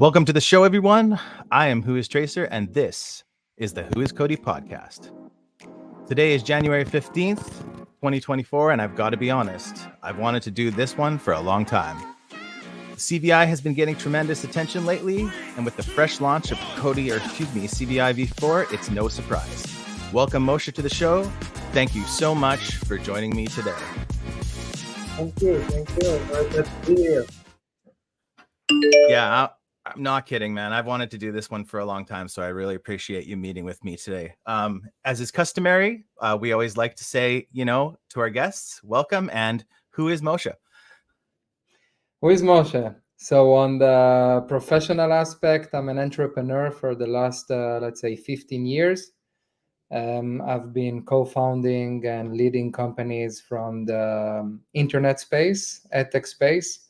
Welcome to the show, everyone. I am Who is Tracer, and this is the Who is Cody podcast. Today is January 15th, 2024, and I've got to be honest, I've wanted to do this one for a long time. The CVI has been getting tremendous attention lately, and with the fresh launch of CVI v4, it's no surprise. Welcome, Moshe, to the show. Thank you so much for joining me today. Thank you. Glad to be here. Yeah, I'm not kidding, man. I've wanted to do this one for a long time, so I really appreciate you meeting with me today. As is customary, we always like to say, to our guests, welcome, and who is Moshe? Who is Moshe? So on the professional aspect, I'm an entrepreneur for the last, let's say, 15 years. I've been co-founding and leading companies from the internet space, edtech space.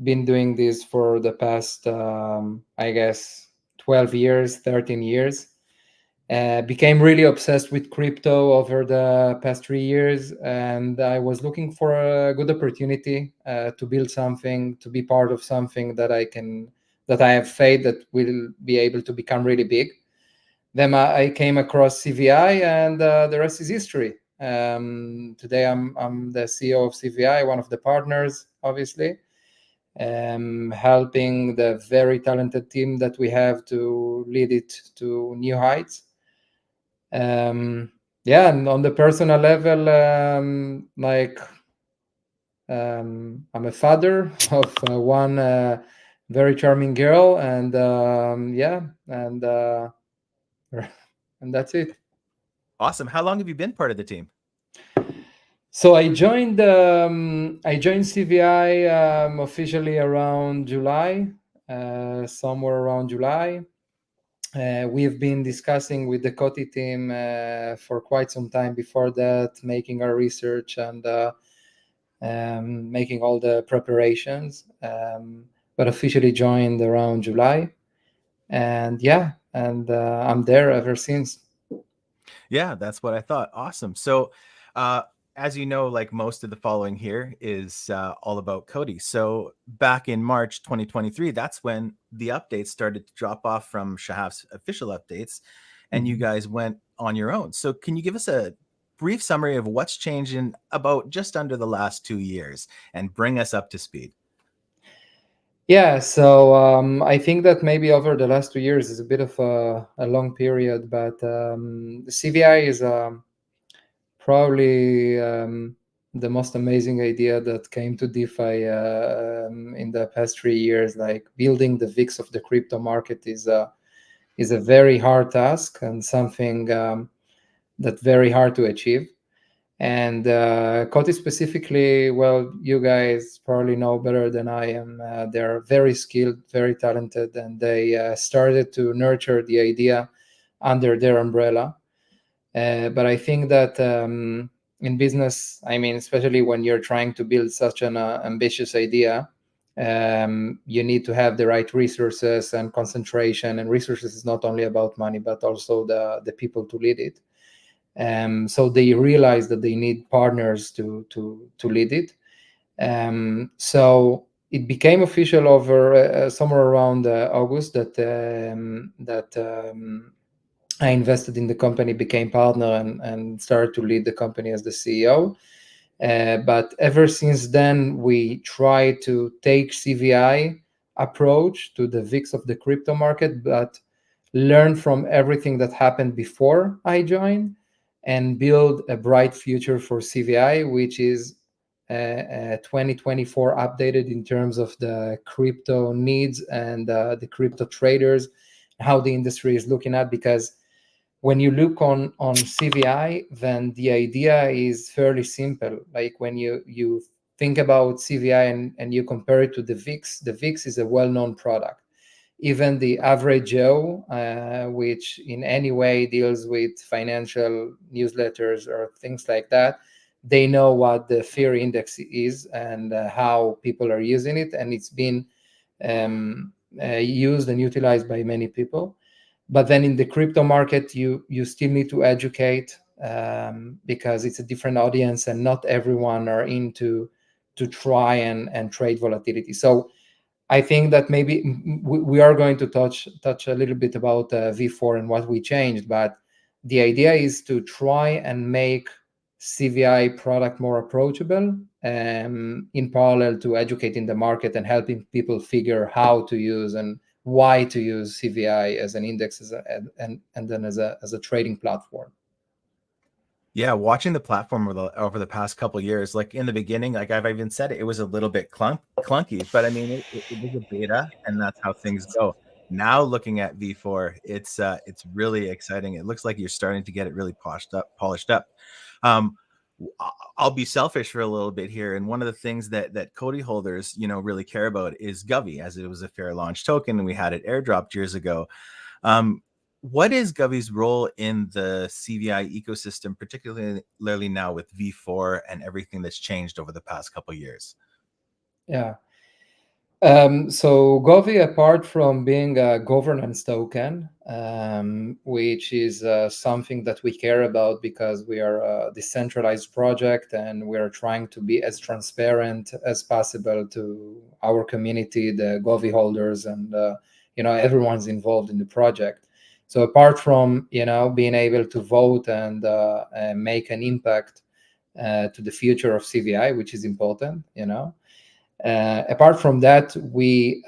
Been doing this for the past, 12 years, 13 years. Became really obsessed with crypto over the past 3 years, and I was looking for a good opportunity to build something, to be part of something that I have faith that will be able to become really big. Then I came across CVI, and the rest is history. Today I'm the CEO of CVI, one of the partners, obviously, helping the very talented team that we have to lead it to new heights. And on the personal level, I'm a father of one very charming girl, and and that's it. Awesome. How long have you been part of the team? So I joined CVI officially around July, somewhere around July. We've been discussing with the Coty team for quite some time before that, making our research and making all the preparations, but officially joined around July. And I'm there ever since. Yeah, that's what I thought. Awesome. So, as you know, like most of the following here is all about Coty. So back in March 2023, that's when the updates started to drop off from Shahav's official updates, and you guys went on your own. So can you give us a brief summary of what's changed in about just under the last 2 years and bring us up to speed? Yeah, so I think that maybe over the last 2 years is a bit of a long period, but the CVI is probably the most amazing idea that came to DeFi in the past 3 years. Like building the VIX of the crypto market is a very hard task and something that's very hard to achieve. And Coty specifically, well, you guys probably know better than I am. They're very skilled, very talented, and they started to nurture the idea under their umbrella. But I think that in business, I mean, especially when you're trying to build such an ambitious idea, you need to have the right resources and concentration. And resources is not only about money, but also the people to lead it. So they realized that they need partners to lead it. So it became official over somewhere around August that I invested in the company, became partner, and started to lead the company as the CEO. But ever since then, we try to take CVI approach to the VIX of the crypto market, but learn from everything that happened before I joined and build a bright future for CVI, which is 2024 updated in terms of the crypto needs and the crypto traders, how the industry is looking at. Because when you look on CVI, then the idea is fairly simple. Like when you think about CVI and you compare it to the VIX is a well-known product. Even the average Joe, which in any way deals with financial newsletters or things like that, they know what the fear index is and how people are using it. And it's been used and utilized by many people. But then in the crypto market, you still need to educate because it's a different audience and not everyone are into to try and trade volatility. So I think that maybe we are going to touch a little bit about V4 and what we changed, but the idea is to try and make CVI product more approachable, in parallel to educating the market and helping people figure how to use and why to use CVI as an index and then as a trading platform. Yeah, watching the platform over the past couple of years, like in the beginning, like I've even said it was a little bit clunky, but I mean it was a beta, and that's how things go. Now looking at V4, it's really exciting. It looks like you're starting to get it really polished up. Um, I'll be selfish for a little bit here, and one of the things that Cody holders, really care about is Govy, as it was a fair launch token, and we had it airdropped years ago. What is Govy's role in the CVI ecosystem, particularly now with V4 and everything that's changed over the past couple of years? Yeah. So Govy, apart from being a governance token, which is something that we care about because we are a decentralized project and we are trying to be as transparent as possible to our community, the Govy holders, and everyone's involved in the project. So apart from being able to vote and make an impact to the future of CVI, which is important, apart from that, we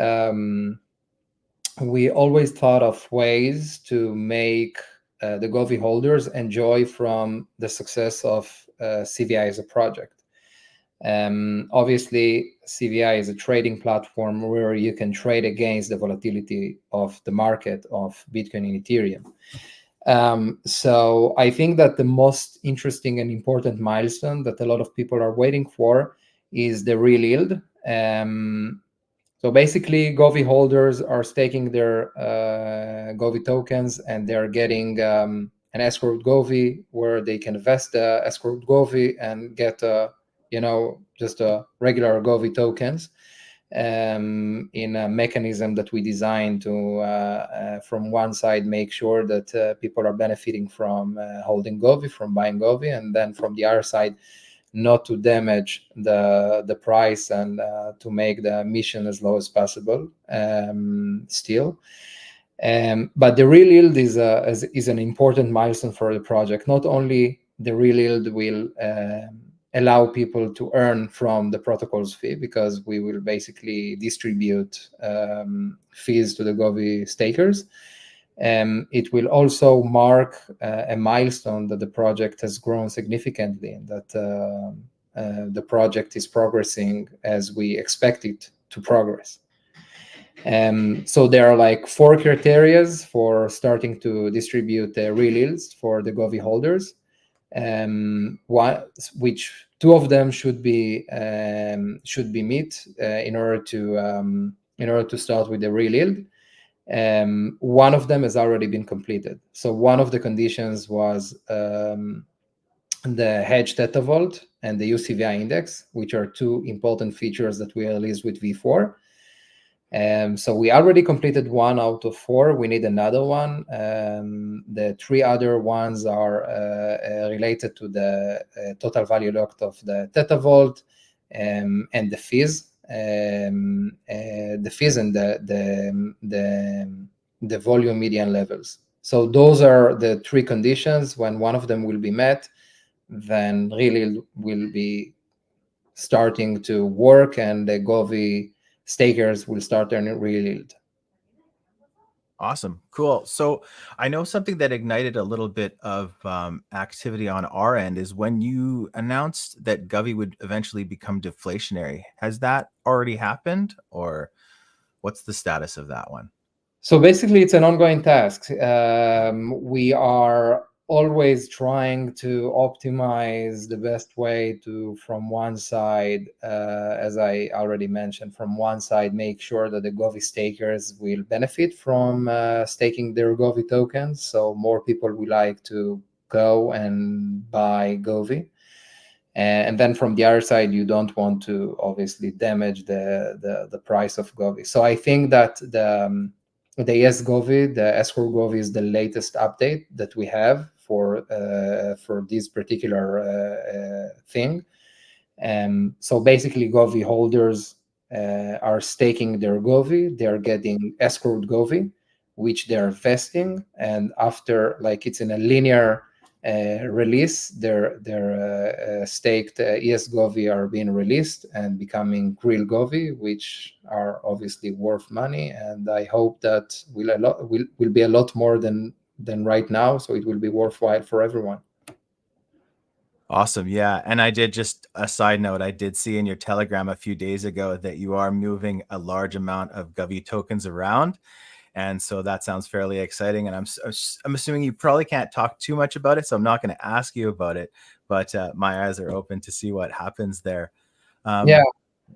always thought of ways to make the Govy holders enjoy from the success of CVI as a project. Obviously, CVI is a trading platform where you can trade against the volatility of the market of Bitcoin and Ethereum. So I think that the most interesting and important milestone that a lot of people are waiting for is the real yield. So basically, Govy holders are staking their Govy tokens, and they're getting an escrowed Govy where they can vest the escrowed Govy and get just a regular Govy tokens in a mechanism that we designed to, from one side, make sure that people are benefiting from holding Govy, from buying Govy, and then from the other side, not to damage the price and to make the emission as low as possible still. But the real yield is an important milestone for the project. Not only the real yield will allow people to earn from the protocol's fee, because we will basically distribute fees to the Govy stakers. It will also mark a milestone that the project has grown significantly, and that the project is progressing as we expect it to progress. So there are like 4 criteria for starting to distribute the real yields for the Govy holders. Which 2 of them should be met in order to start with the real yield. One of them has already been completed. So one of the conditions was the hedge Theta Vault and the UCVI index, which are 2 important features that we released with V4. So we already completed 1 out of 4. We need another one. The 3 other ones are related to the total value locked of the Theta Vault and the fees. The fees and the volume median levels. So those are the 3 conditions. When one of them will be met, then really will be starting to work, and the Govy stakers will start earning real yield. Awesome. Cool. So I know something that ignited a little bit of activity on our end is when you announced that Govy would eventually become deflationary. Has that already happened, or what's the status of that one? So basically, it's an ongoing task. We are always trying to optimize the best way to, from one side, as I already mentioned, from one side, make sure that the Govy stakers will benefit from staking their Govy tokens. So more people will like to go and buy Govy. And then from the other side, you don't want to obviously damage the price of Govy. So I think that the ES Govy, the escrow Govy, is the latest update that we have for this particular thing. So basically, Govy holders are staking their Govi. They're getting escrowed Govi, which they're vesting, and after, like, it's in a linear release, their staked ES Govi are being released and becoming real Govi, which are obviously worth money. And I hope that will be a lot more than right now, so it will be worthwhile for everyone. Awesome. Yeah. And I did, just a side note, I did see in your Telegram a few days ago that you are moving a large amount of Govy tokens around. And so that sounds fairly exciting. And I'm assuming you probably can't talk too much about it, so I'm not going to ask you about it. But my eyes are open to see what happens there. Yeah,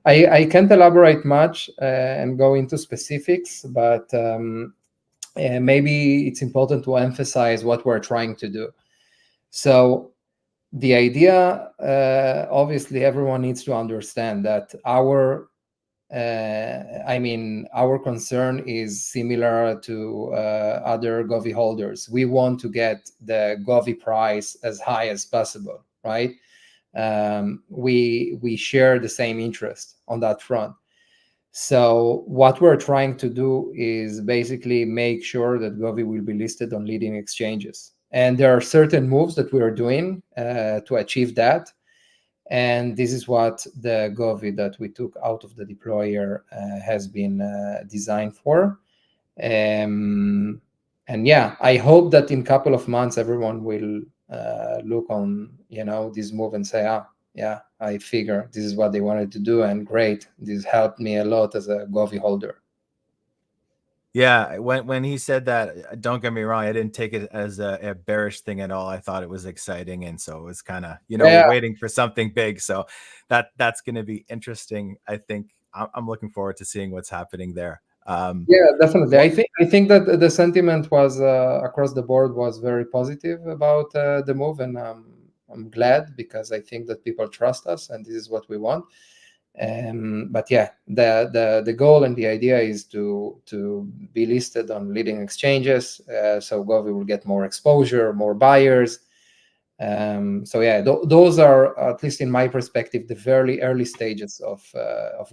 I can't elaborate much and go into specifics, but maybe it's important to emphasize what we're trying to do. So the idea, obviously, everyone needs to understand that our concern is similar to other Govi holders. We want to get the Govi price as high as possible, right? We share the same interest on that front. So what we're trying to do is basically make sure that Govi will be listed on leading exchanges. And there are certain moves that we are doing to achieve that. And this is what the Govi that we took out of the deployer has been designed for. And yeah, I hope that in a couple of months, everyone will look on, this move and say, yeah, I figure this is what they wanted to do, and great, this helped me a lot as a Govi holder. Yeah, when he said that, don't get me wrong, I didn't take it as a bearish thing at all. I thought it was exciting, and so it was kind of, Yeah. waiting for something big. So that's going to be interesting. I think I'm looking forward to seeing what's happening there. Yeah, definitely. I think that the sentiment was across the board was very positive about the move, and I'm glad, because I think that people trust us, and this is what we want. But yeah, the goal and the idea is to be listed on leading exchanges, so Govi will get more exposure, more buyers. So yeah, those are, at least in my perspective, the very early stages of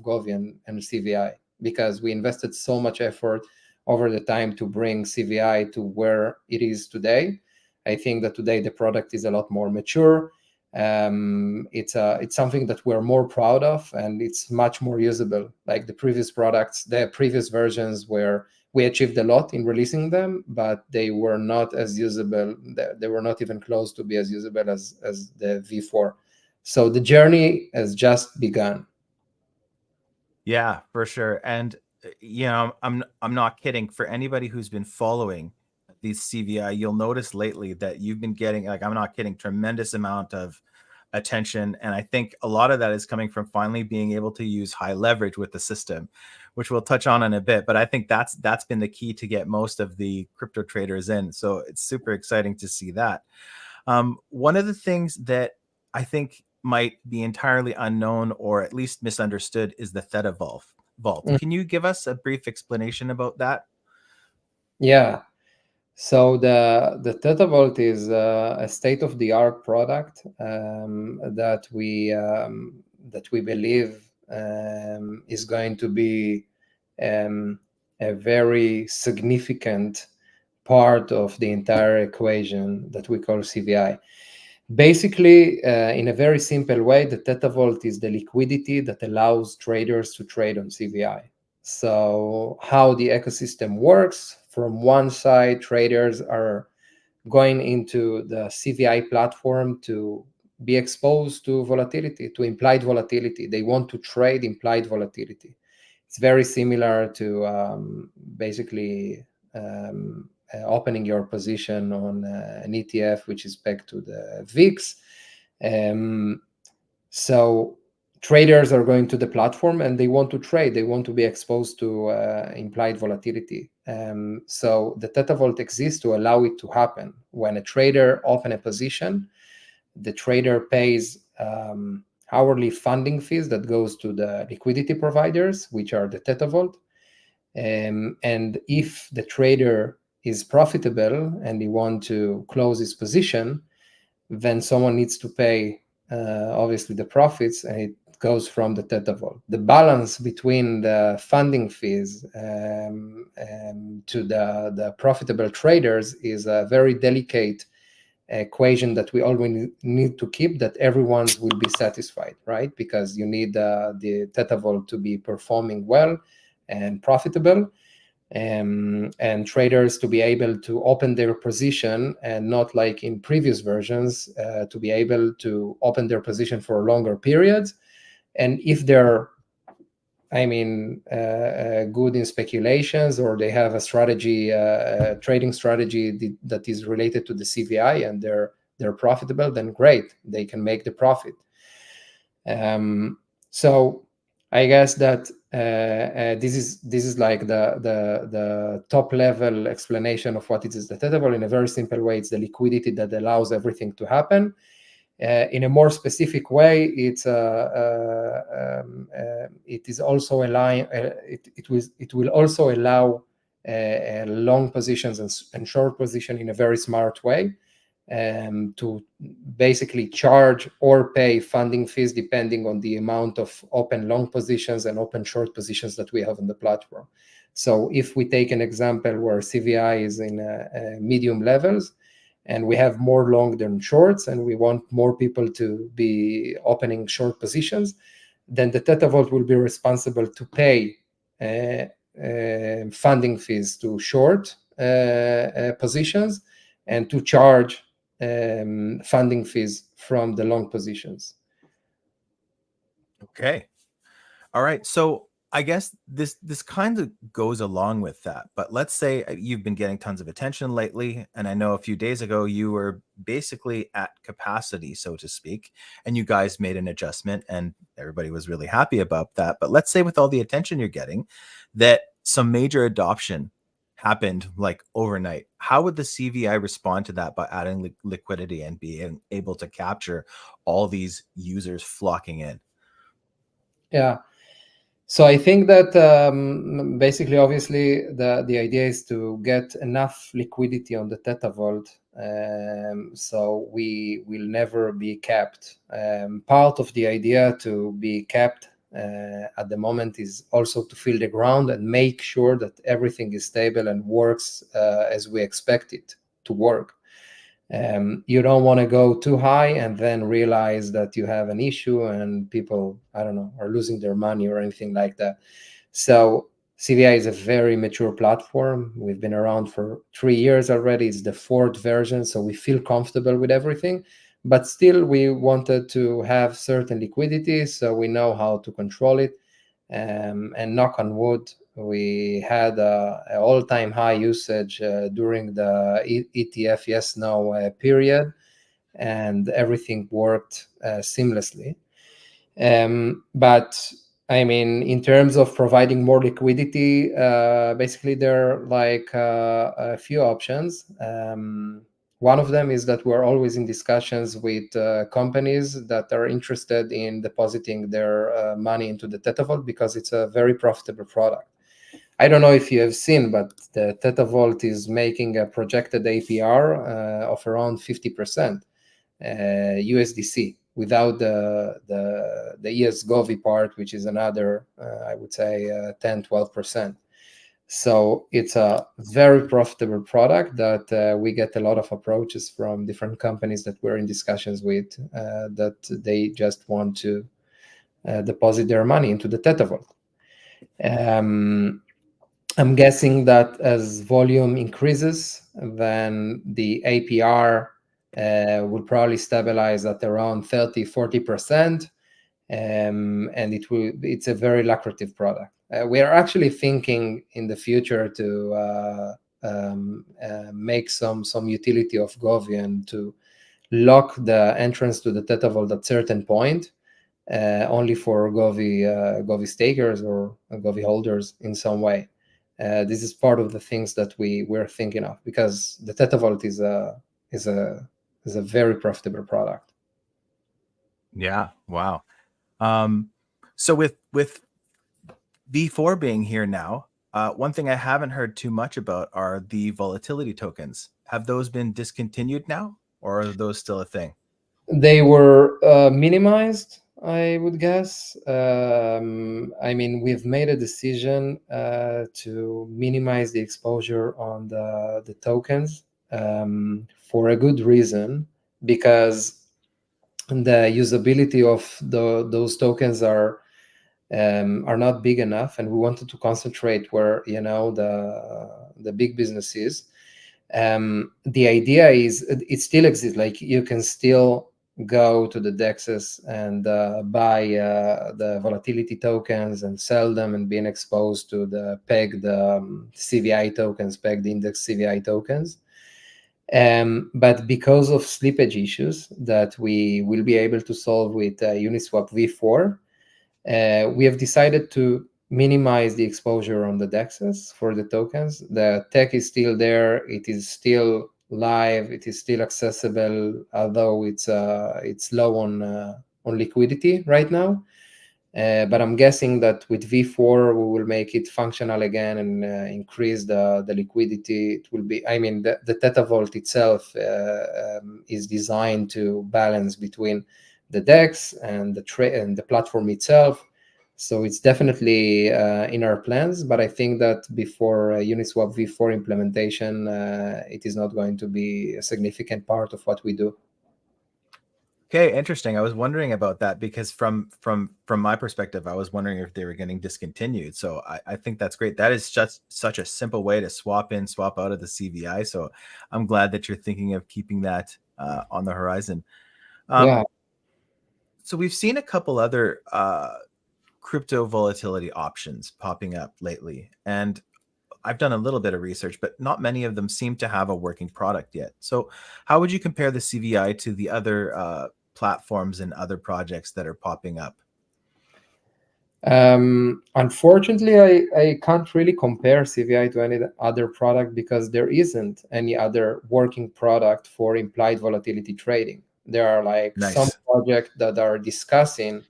Govi and CVI, because we invested so much effort over the time to bring CVI to where it is today. I think that today the product is a lot more mature. It's something that we're more proud of, and it's much more usable. Like the previous products, the previous versions, where we achieved a lot in releasing them, but they were not as usable. They were not even close to be as usable as the V4. So the journey has just begun. Yeah, for sure. And I'm not kidding. For anybody who's been following these CVI, you'll notice lately that you've been getting, like, I'm not kidding, tremendous amount of attention. And I think a lot of that is coming from finally being able to use high leverage with the system, which we'll touch on in a bit. But I think that's been the key to get most of the crypto traders in. So it's super exciting to see that. One of the things that I think might be entirely unknown, or at least misunderstood, is the Theta Vault. Mm. Can you give us a brief explanation about that? Yeah. So the Theta Vault is a state-of-the-art product that we believe is going to be a very significant part of the entire equation that we call CVI. Basically, in a very simple way, the Theta Vault is the liquidity that allows traders to trade on CVI. So how the ecosystem works: from one side, traders are going into the CVI platform to be exposed to volatility, to implied volatility. They want to trade implied volatility. It's very similar to basically opening your position on an ETF, which is pegged to the VIX. So traders are going to the platform and they want to trade. They want to be exposed to implied volatility. So the Theta Vault exists to allow it to happen. When a trader opens a position, the trader pays hourly funding fees that goes to the liquidity providers, which are the Theta Vault. And if the trader is profitable and he wants to close his position, then someone needs to pay obviously the profits, and it goes from the Theta Vault. The balance between the funding fees to the profitable traders is a very delicate equation that we always need to keep, that everyone will be satisfied, right? Because you need the Theta Vault to be performing well and profitable, and traders to be able to open their position, and not like in previous versions, to be able to open their position for longer periods. And if they're good in speculations, or they have a strategy, trading strategy that is related to the CVI, and they're profitable, then great, they can make the profit. So I guess that this is like the top level explanation of what it is the Theta Vault. In a very simple way, it's the liquidity that allows everything to happen. In a more specific way, it is also it will also allow long positions and short position in a very smart way, to basically charge or pay funding fees depending on the amount of open long positions and open short positions that we have on the platform. So if we take an example where CVI is in medium levels, and we have more long than shorts, and we want more people to be opening short positions, then the Theta Vault will be responsible to pay funding fees to short positions, and to charge funding fees from the long positions. Okay. All right. So I guess this kind of goes along with that. But let's say you've been getting tons of attention lately, and I know a few days ago you were basically at capacity, so to speak, and you guys made an adjustment, and everybody was really happy about that. But let's say with all the attention you're getting, that some major adoption happened like overnight. How would the CVI respond to that by adding liquidity and being able to capture all these users flocking in? Yeah. So I think that basically, obviously, the idea is to get enough liquidity on the Theta Vault, so we will never be capped. Part of the idea to be capped at the moment is also to feel the ground and make sure that everything is stable and works as we expect it to work. You don't want to go too high and then realize that you have an issue and people, I don't know, are losing their money or anything like that. So CVI is a very mature platform. We've been around for 3 years already. It's the 4th version, so we feel comfortable with everything. But still, we wanted to have certain liquidity, so we know how to control it. And knock on wood, we had an all-time high usage during the ETF yes/no period, and everything worked seamlessly. But I mean, in terms of providing more liquidity, basically there are like a few options. One of them is that we're always in discussions with companies that are interested in depositing their money into the Theta Vault, because it's a very profitable product. I don't know if you have seen, but the Theta Vault is making a projected APR of around 50% USDC, without the ES Govi part, which is another, I would say, 10-12%. So it's a very profitable product that we get a lot of approaches from different companies that we're in discussions with, that they just want to deposit their money into the Theta Vault. I'm guessing that as volume increases, then the APR will probably stabilize at around 30-40%, and it's a very lucrative product. We are actually thinking in the future to make some utility of Govi, and to lock the entrance to the Theta Vault at certain point, only for Govi stakers or Govi holders in some way. This is part of the things that we're thinking of, because the Theta Vault is a very profitable product. Yeah. Wow. So with V4 being here now, one thing I haven't heard too much about are the volatility tokens. Have those been discontinued now, or are those still a thing? They were minimized I would guess. I mean, we've made a decision to minimize the exposure on the tokens for a good reason, because the usability of those tokens are not big enough, and we wanted to concentrate where the big business is. The idea is it still exists. Like, you can still go to the dexes and buy the volatility tokens and sell them, and being exposed to the pegged CVI tokens, pegged index CVI tokens. But because of slippage issues that we will be able to solve with Uniswap v4, we have decided to minimize the exposure on the DEXs for the tokens. The tech is still there. It is still live. It is still accessible, although it's low on liquidity right now. But I'm guessing that with V4 we will make it functional again and increase the liquidity. It will be, I mean, the Theta Vault itself is designed to balance between the DEX and the platform itself. So it's definitely in our plans, but I think that before Uniswap v4 implementation, it is not going to be a significant part of what we do. Okay, interesting. I was wondering about that because from my perspective, I was wondering if they were getting discontinued. So I think that's great. That is just such a simple way to swap in, swap out of the CVI. So I'm glad that you're thinking of keeping that on the horizon. Yeah. So we've seen a couple other crypto volatility options popping up lately, and I've done a little bit of research, but not many of them seem to have a working product yet. So how would you compare the CVI to the other platforms and other projects that are popping up? Unfortunately, I can't really compare CVI to any other product because there isn't any other working product for implied volatility trading. There are like some Nice. projects that are discussing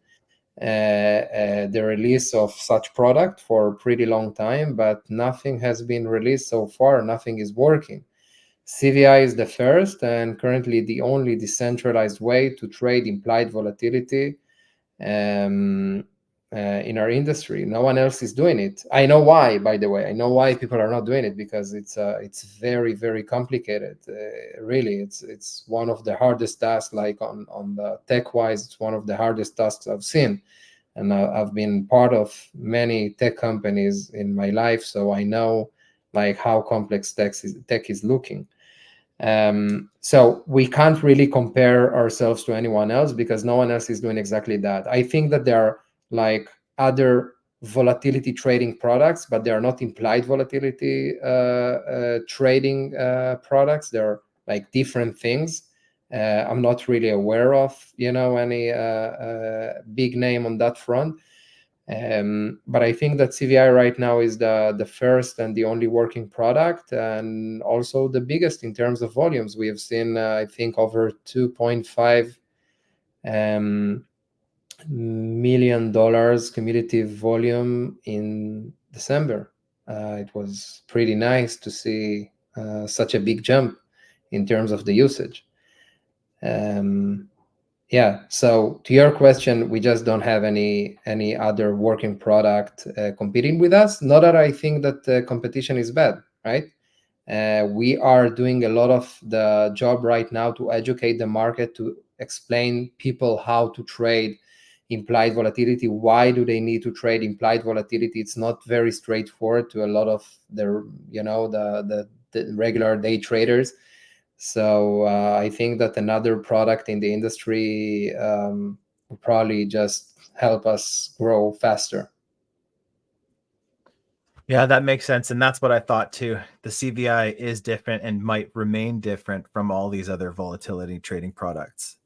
the release of such product for a pretty long time, but nothing has been released so far. Nothing is working. CVI is the first and currently the only decentralized way to trade implied volatility um, in our industry. No one else is doing it. I know why, by the way. I know why people are not doing it, because it's very, very complicated. Really, it's one of the hardest tasks. Like on the tech wise, it's one of the hardest tasks I've seen, and I've been part of many tech companies in my life, so I know like how complex tech is looking. So we can't really compare ourselves to anyone else because no one else is doing exactly that. I think that there are like other volatility trading products, but they are not implied volatility trading products. They're like different things. I'm not really aware of, any big name on that front. But I think that CVI right now is the first and the only working product, and also the biggest in terms of volumes. We have seen, I think, over 2.5 million dollars cumulative volume in December. It was pretty nice to see such a big jump in terms of the usage. Yeah, so to your question, we just don't have any other working product competing with us. Not that I think that competition is bad, right? We are doing a lot of the job right now to educate the market, to explain people how to trade implied volatility. Why do they need to trade implied volatility? It's not very straightforward to a lot of the regular day traders. So I think that another product in the industry will probably just help us grow faster. Yeah, that makes sense. And that's what I thought too. The CVI is different and might remain different from all these other volatility trading products.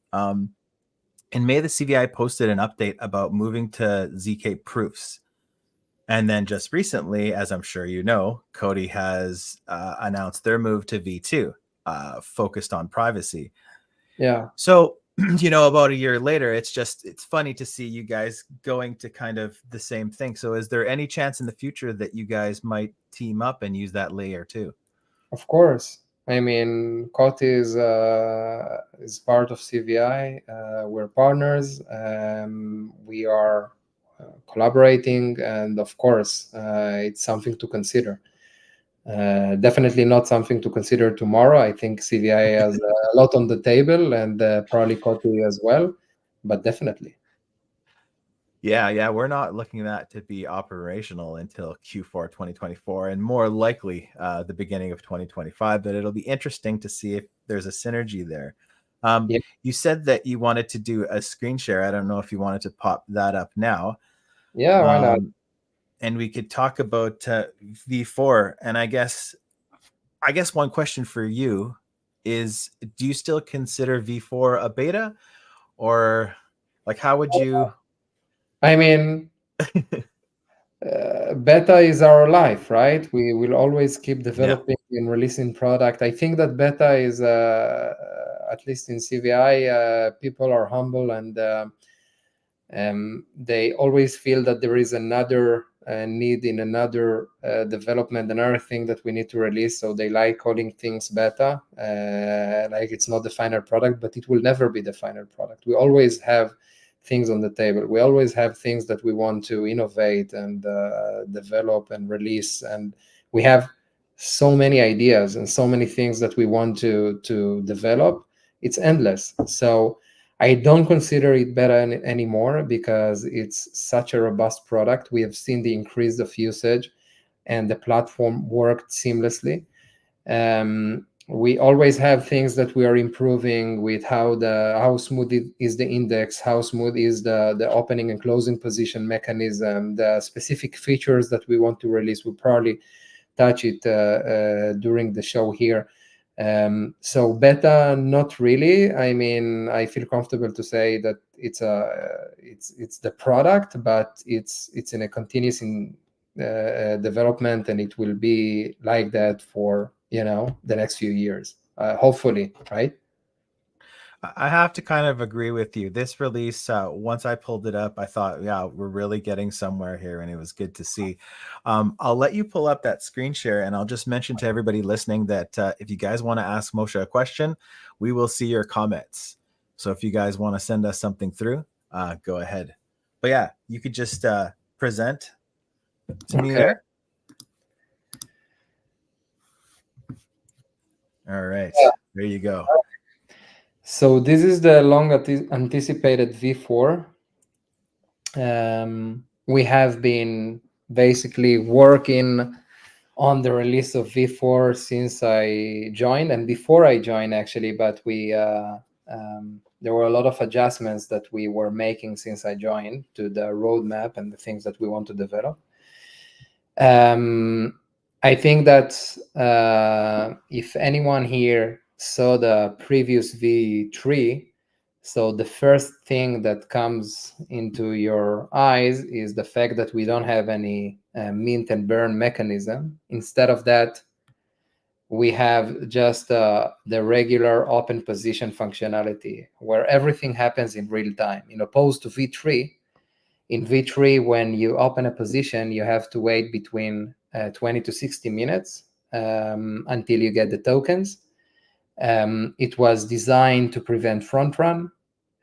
In May, the CVI posted an update about moving to ZK proofs. And then just recently, as I'm sure you know, Cody has announced their move to V2, focused on privacy. Yeah. So, about a year later, it's funny to see you guys going to kind of the same thing. So is there any chance in the future that you guys might team up and use that layer too? Of course. I mean, Kote is part of CVI. We're partners. We are collaborating, and of course, it's something to consider. Definitely not something to consider tomorrow. I think CVI has a lot on the table, and probably Kote as well, but definitely. Yeah, we're not looking at that to be operational until Q4 2024, and more likely the beginning of 2025. But it'll be interesting to see if there's a synergy there. Yeah, You said that you wanted to do a screen share. I don't know if you wanted to pop that up now. yeah, why not? And we could talk about V4. And I guess one question for you is: do you still consider V4 a beta, or like how would you? I mean, beta is our life, right? We will always keep Yeah. developing and releasing product. I think that beta is, at least in CVI, people are humble, and they always feel that there is another need in another development, another thing that we need to release. So they like calling things beta, like it's not the final product, but it will never be the final product. We always have things on the table. We always have things that we want to innovate and develop and release, and we have so many ideas and so many things that we want to develop. It's endless. So I don't consider it beta anymore because it's such a robust product. We have seen the increase of usage, and the platform worked seamlessly. We always have things that we are improving with how smooth is the index, how smooth is the opening and closing position mechanism, the specific features that we want to release. We'll probably touch it during the show here. So beta, not really. I mean, I feel comfortable to say that it's the product, but it's in a continuous development, and it will be like that for the next few years, hopefully, right? I have to kind of agree with you. This release, once I pulled it up, I thought, yeah, we're really getting somewhere here, and it was good to see. I'll let you pull up that screen share, and I'll just mention to everybody listening that if you guys want to ask Moshe a question, we will see your comments. So if you guys want to send us something through, go ahead. But yeah, you could just present to me Okay. there. All right, Yeah. there you go. So this is the long anticipated V4. We have been basically working on the release of V4 since I joined, and before I joined actually, but we there were a lot of adjustments that we were making since I joined to the roadmap and the things that we want to develop. I think that if anyone here saw the previous V3, so the first thing that comes into your eyes is the fact that we don't have any mint and burn mechanism. Instead of that, we have just the regular open position functionality where everything happens in real time, in opposed to V3. In V3, when you open a position, you have to wait between 20 to 60 minutes until you get the tokens. It was designed to prevent front run.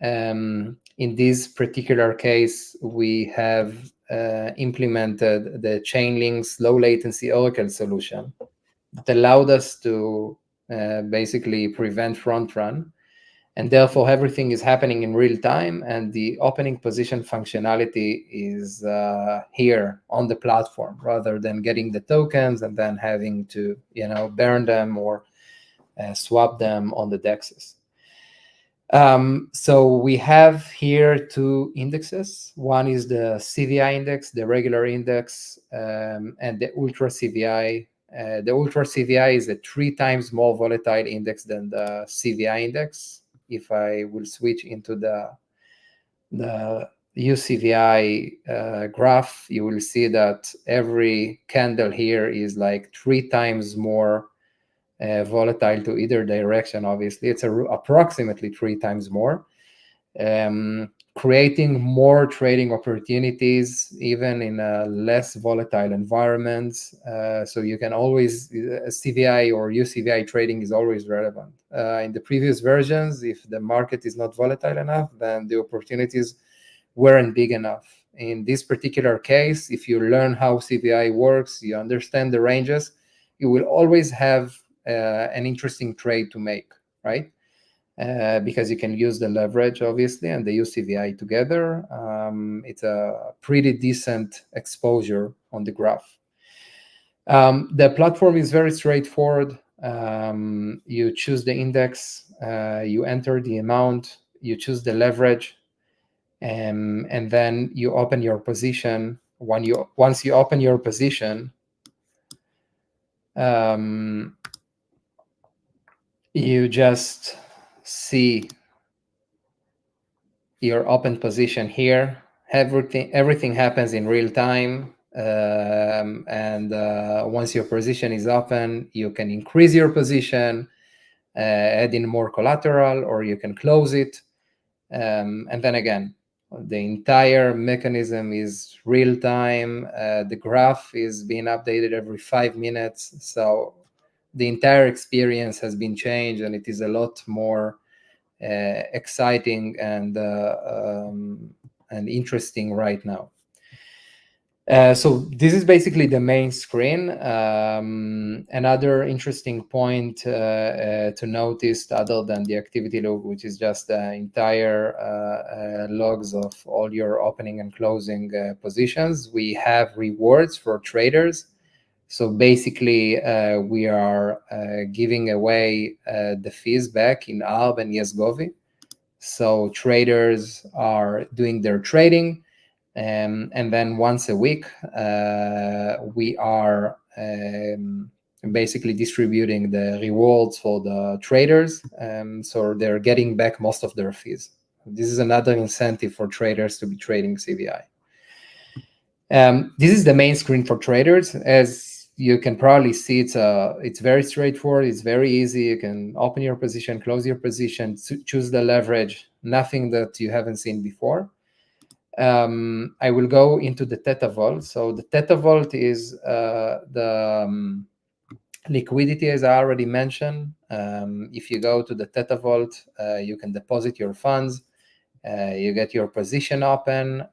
In this particular case, we have implemented the Chainlink's low latency Oracle solution that allowed us to basically prevent front run. And therefore, everything is happening in real time, and the opening position functionality is here on the platform, rather than getting the tokens and then having to, burn them or swap them on the dexes. So we have here two indexes. One is the CVI index, the regular index, and the Ultra CVI. The Ultra CVI is a 3 times more volatile index than the CVI index. If I will switch into the UCVI graph, you will see that every candle here is like 3 times more volatile to either direction. Obviously, it's approximately 3 times more. creating more trading opportunities, even in a less volatile environments. So you can always, CVI or UCVI trading is always relevant. In the previous versions, if the market is not volatile enough, then the opportunities weren't big enough. In this particular case, if you learn how CVI works, you understand the ranges, you will always have an interesting trade to make, right? Because you can use the leverage, obviously, and the UCVI together. It's a pretty decent exposure on the graph. The platform is very straightforward. You choose the index, you enter the amount, you choose the leverage, and then you open your position. Once you open your position, you just see your open position here. Everything happens in real time, and once your position is open, you can increase your position, add in more collateral, or you can close it, and then again, the entire mechanism is real time. The graph is being updated every 5 minutes, so the entire experience has been changed, and it is a lot more exciting and interesting right now. So this is basically the main screen. Another interesting point to notice, other than the activity log, which is just the entire logs of all your opening and closing positions, we have rewards for traders. So basically, we are giving away the fees back in ARB and YesGovi. So traders are doing their trading, and then once a week, we are basically distributing the rewards for the traders. So they're getting back most of their fees. This is another incentive for traders to be trading CVI. This is the main screen for traders. As you can probably see, it's very straightforward. It's very easy. You can open your position, close your position, choose the leverage, nothing that you haven't seen before. I will go into the Theta Vault. So the Theta Vault is the liquidity, as I already mentioned. If you go to the Theta Vault, you can deposit your funds. You get your position open,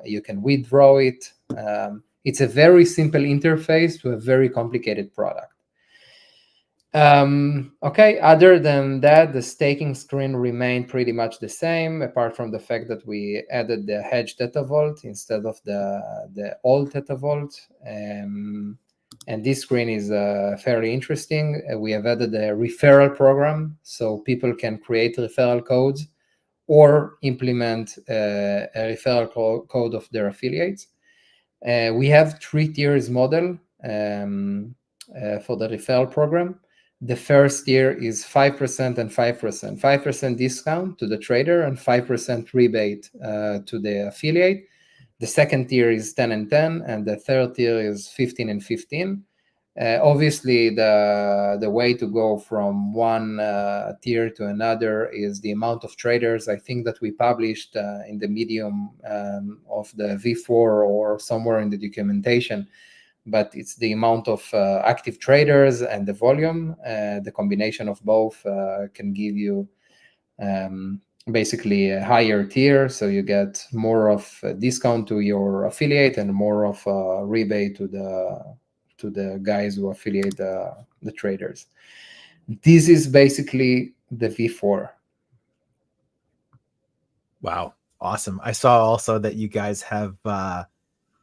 you can withdraw it. It's a very simple interface to a very complicated product. Okay, other than that, the staking screen remained pretty much the same, apart from the fact that we added the hedge Theta Vault instead of the old Theta Vault. And this screen is fairly interesting. We have added a referral program, so people can create referral codes or implement a referral code of their affiliates. We have 3 tiers model for the referral program. The first tier is 5% and 5%. 5% discount to the trader and 5% rebate to the affiliate. The second tier is 10 and 10, and the third tier is 15 and 15. Obviously, the way to go from one tier to another is the amount of traders. I think that we published in the medium of the V4 or somewhere in the documentation, but it's the amount of active traders and the volume. The combination of both can give you basically a higher tier, so you get more of a discount to your affiliate and more of a rebate to the guys who affiliate the traders. This is basically the V4. Wow, awesome. I saw also that you guys have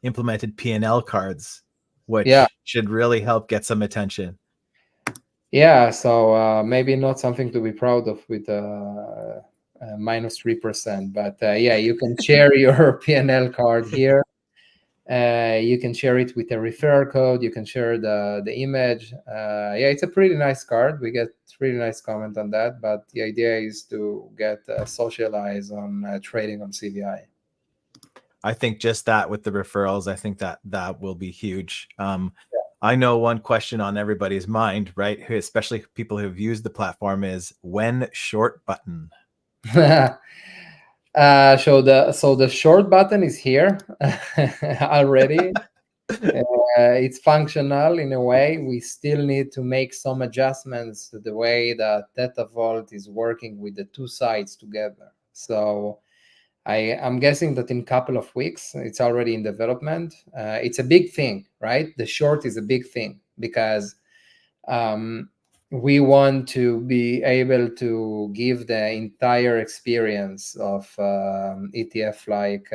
implemented P&L cards, which should really help get some attention. Yeah, so maybe not something to be proud of with minus 3%, but yeah, you can share your P&L card here. You can share it with a referral code. You can share the image. Yeah, it's a pretty nice card. We get really nice comment on that, but the idea is to get socialized on trading on CVI. I think just that with the referrals, I think that will be huge. I know one question on everybody's mind, right? Especially people who've used the platform, is when short button. So the short button is here already. It's functional in a way. We still need to make some adjustments to the way that Theta Vault is working with the two sides together. So I'm guessing that in a couple of weeks, it's already in development. It's a big thing, right? The short is a big thing because we want to be able to give the entire experience of ETF like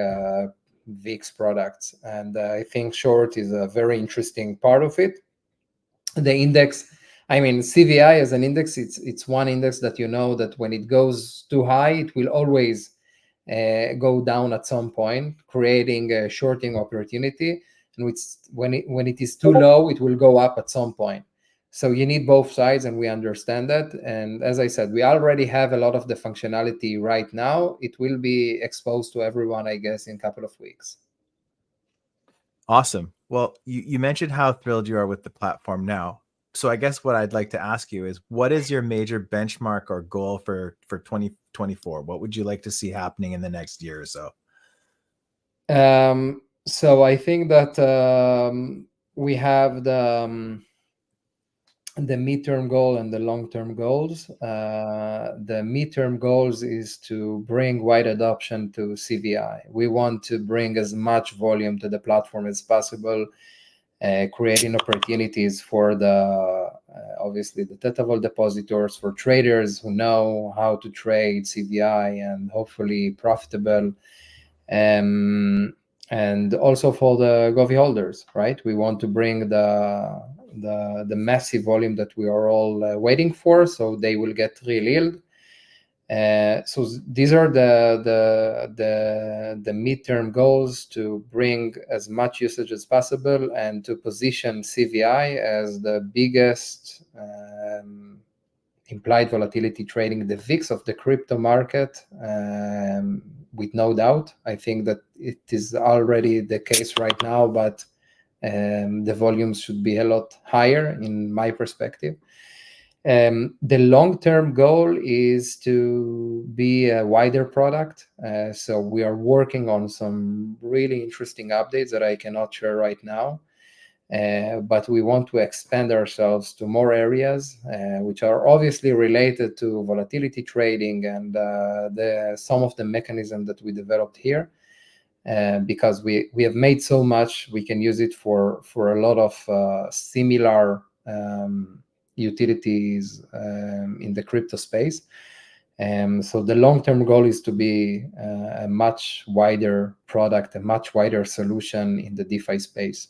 VIX products. And I think short is a very interesting part of it. The index, I mean, CVI as an index, it's one index that you know that when it goes too high, it will always go down at some point, creating a shorting opportunity. And when it is too low, it will go up at some point. So you need both sides, and we understand that. And as I said, we already have a lot of the functionality right now. It will be exposed to everyone, I guess, in a couple of weeks. Awesome. Well, you mentioned how thrilled you are with the platform now. So I guess what I'd like to ask you is, what is your major benchmark or goal for 2024? What would you like to see happening in the next year or so? So I think that we have the midterm goal and the long-term goals. The midterm goals is to bring wide adoption to CVI. We want to bring as much volume to the platform as possible, creating opportunities for the obviously the Theta Vault depositors, for traders who know how to trade CVI and hopefully profitable. And also for the Govy holders, right? We want to bring the massive volume that we are all waiting for, so they will get real yield. So these are the midterm goals, to bring as much usage as possible and to position CVI as the biggest implied volatility trading, the VIX of the crypto market, with no doubt. I think that it is already the case right now, but the volumes should be a lot higher in my perspective. The long-term goal is to be a wider product. So we are working on some really interesting updates that I cannot share right now. But we want to expand ourselves to more areas, which are obviously related to volatility trading and some of the mechanism that we developed here. Because we have made so much, we can use it for a lot of similar utilities in the crypto space. So the long-term goal is to be a much wider product, a much wider solution in the DeFi space.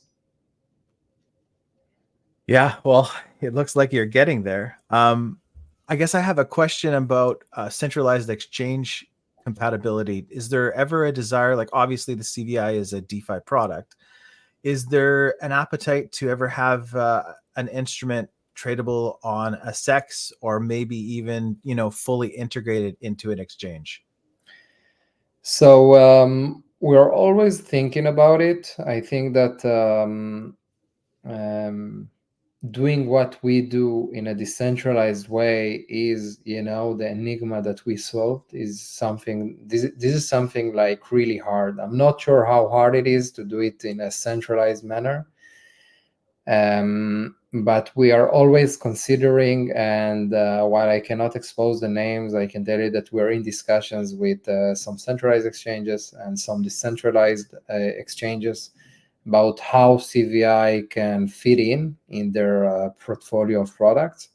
Yeah, well, it looks like you're getting there. I guess I have a question about centralized exchange compatibility. Is there ever a desire, like obviously the CVI is a DeFi product, is there an appetite to ever have an instrument tradable on a SEX, or maybe even, fully integrated into an exchange? So we're always thinking about it. I think that doing what we do in a decentralized way is, the enigma that we solved is something. This is something like really hard. I'm not sure how hard it is to do it in a centralized manner. But we are always considering, and while I cannot expose the names, I can tell you that we're in discussions with some centralized exchanges and some decentralized exchanges about how CVI can fit in their portfolio of products.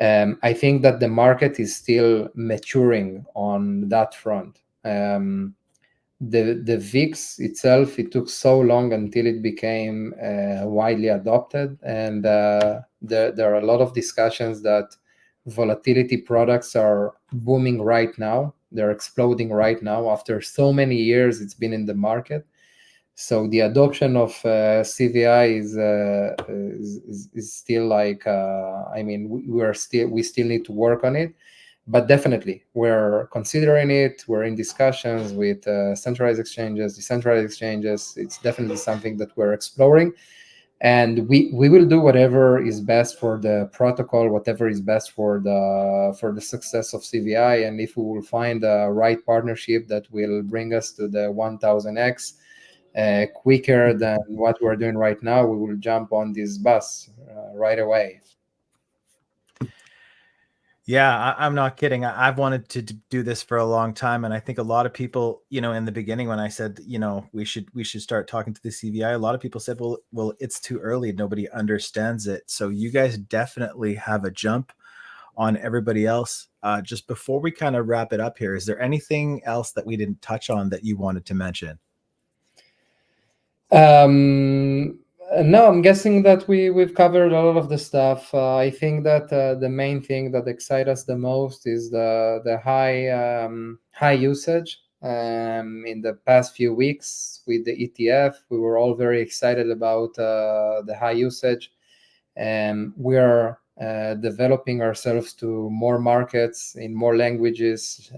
I think that the market is still maturing on that front. The VIX itself, it took so long until it became widely adopted, and there are a lot of discussions that volatility products are booming right now. They're exploding right now after so many years it's been in the market. So the adoption of CVI is still like we still need to work on it, but definitely we're considering it. We're in discussions with centralized exchanges, decentralized exchanges. It's definitely something that we're exploring. And we will do whatever is best for the protocol, whatever is best for the success of CVI. And if we will find a right partnership that will bring us to the 1000x quicker than what we're doing right now, we will jump on this bus right away. Yeah, I'm not kidding. I've wanted to do this for a long time, and I think a lot of people, in the beginning when I said, we should start talking to the CVI, a lot of people said, well, it's too early. Nobody understands it. So you guys definitely have a jump on everybody else. Just before we kind of wrap it up here, is there anything else that we didn't touch on that you wanted to mention? No, I'm guessing that we've covered a lot of the stuff. I think that the main thing that excites us the most is the high usage. In the past few weeks with the ETF, we were all very excited about the high usage, and we are developing ourselves to more markets in more languages,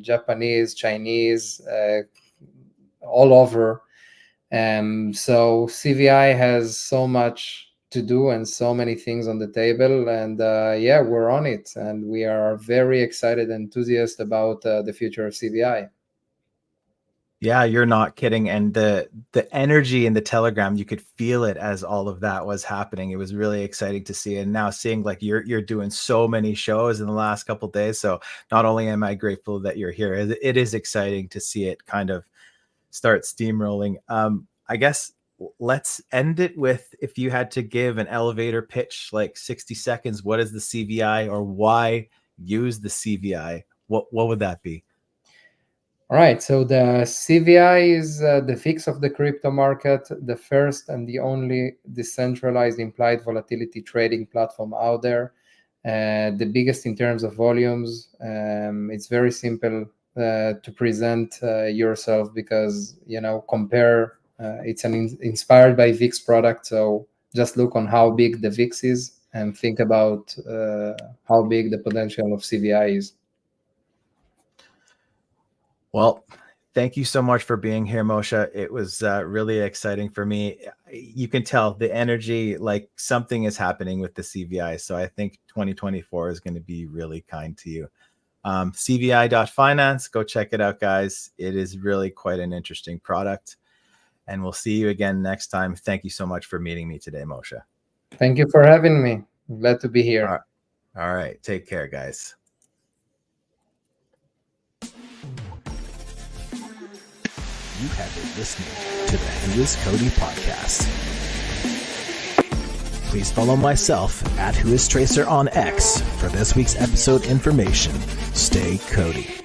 Japanese, Chinese, all over. So CVI has so much to do and so many things on the table, and yeah, we're on it, and we are very excited and enthusiastic about the future of CVI. Yeah, you're not kidding. And the energy in the Telegram, you could feel it as all of that was happening. It was really exciting to see. And now seeing like you're doing so many shows in the last couple of days. So not only am I grateful that you're here, it is exciting to see it kind of start steamrolling. I guess let's end it with, if you had to give an elevator pitch, like 60 seconds, what is the CVI, or why use the CVI? What would that be? All right, so the CVI is the fix of the crypto market, the first and the only decentralized implied volatility trading platform out there, the biggest in terms of volumes. It's very simple to present yourself because, compare, it's an inspired by VIX product. So just look on how big the VIX is and think about how big the potential of CVI is. Well, thank you so much for being here, Moshe. It was really exciting for me. You can tell the energy, like something is happening with the CVI. So I think 2024 is going to be really kind to you. CVI.finance, go check it out, guys. It is really quite an interesting product. And we'll see you again next time. Thank you so much for meeting me today, Moshe. Thank you for having me. Glad to be here. All right. Take care, guys. You have been listening to the Who is Cody podcast. Please follow myself at Who is Tracer on X for this week's episode information. Stay Cody.